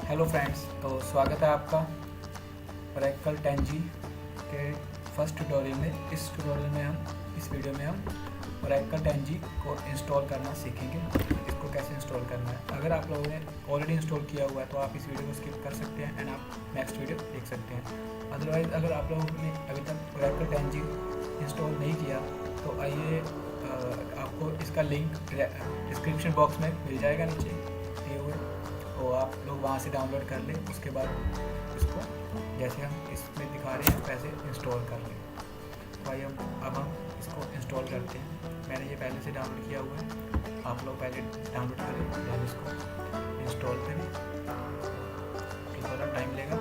Hello friends, तो स्वागत है आपका ओरेकल 10G के फर्स्ट ट्यूटोरियल में। इस वीडियो में हम ओरेकल 10G को इंस्टॉल करना सीखेंगे। इसको कैसे इंस्टॉल करना है। अगर आप लोगों ने ऑलरेडी इंस्टॉल किया हुआ है तो आप इस वीडियो को स्किप कर सकते हैं एंड आप नेक्स्ट वीडियो देख सकते हैं। अदरवाइज़ अगर आप लोगों ने अभी तक ओरेकल 10G इंस्टॉल नहीं किया तो आइए आपको इसका लिंक डिस्क्रिप्शन बॉक्स में मिल जाएगा नीचे दिए हुए, तो आप लोग वहाँ से डाउनलोड कर लें। उसके बाद इसको जैसे हम इसमें दिखा रहे हैं वैसे इंस्टॉल कर लें। तो आइए अब हम इसको इंस्टॉल करते हैं। मैंने ये पहले से डाउनलोड किया हुआ है, आप लोग पहले डाउनलोड करें फिर इसको इंस्टॉल करें। तो थोड़ा टाइम लेगा।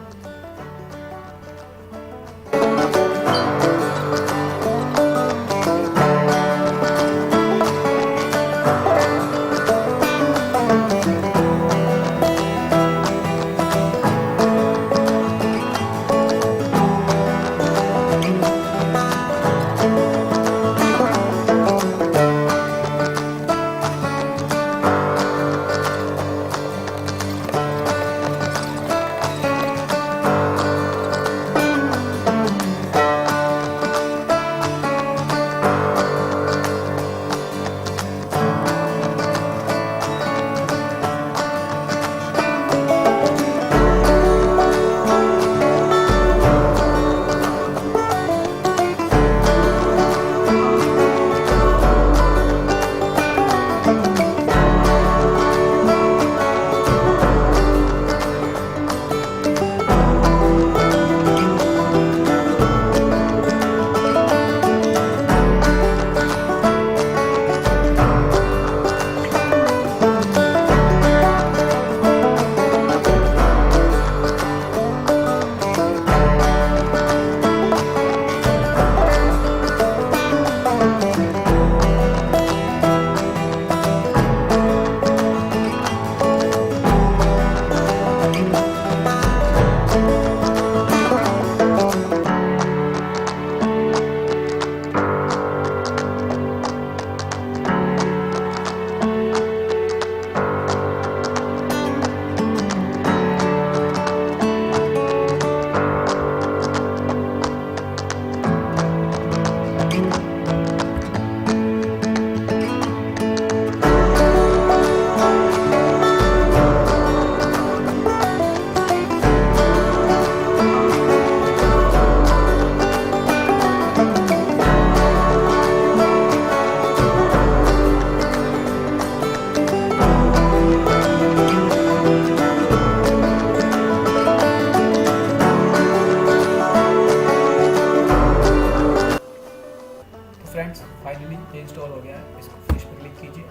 फ्रेंड्स, फाइनली ये इंस्टॉल हो गया है। इसको फिनिश पर क्लिक कीजिए।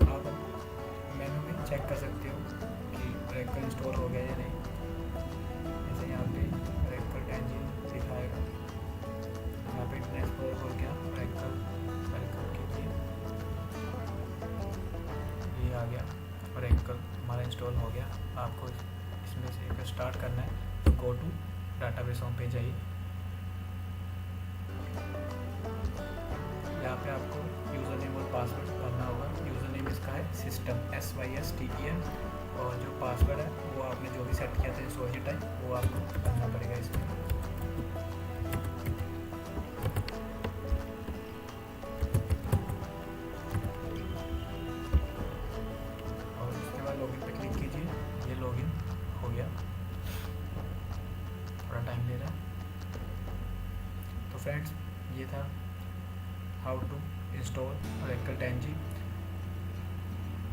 आप मेनू में चेक कर सकते हो कि ओरेकल इंस्टॉल हो गया या नहीं। जैसे यहाँ पे ओरेकल 10G दिखाएगा, यहाँ पे इंटरनेट एक्सप्लोरर हो गया। ओरेकल वेलकम कीजिए, ये आ गया ओरेकल हमारा इंस्टॉल हो गया। आपको इसमें से एक स्टार्ट करना है तो गो टू डाटाबेस होम पे जाइए। यहाँ पे आपको यूज़र नेम और पासवर्ड भरना होगा। यूज़र नेम इसका है सिस्टम SYSTEM, और जो पासवर्ड है वो आपने जो भी सेट किया था सोशल टाइम वो आपको करना पड़ेगा इसमें। और उसके बाद लॉगिन पे क्लिक कीजिए। ये लॉगिन हो गया, थोड़ा टाइम ले रहा है। तो फ्रेंड्स, ये था how to install Oracle 10G।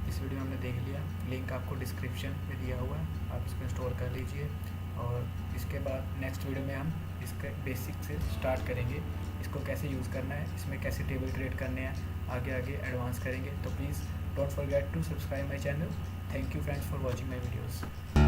इस वीडियो में हमने देख लिया, लिंक आपको डिस्क्रिप्शन में दिया हुआ है, आप इसको इंस्टॉल कर लीजिए। और इसके बाद नेक्स्ट वीडियो में हम इसके बेसिक से स्टार्ट करेंगे, इसको कैसे यूज़ करना है, इसमें कैसे टेबल क्रिएट करने हैं, आगे एडवांस करेंगे। तो please don't forget to subscribe my channel. Thank you friends for watching my videos.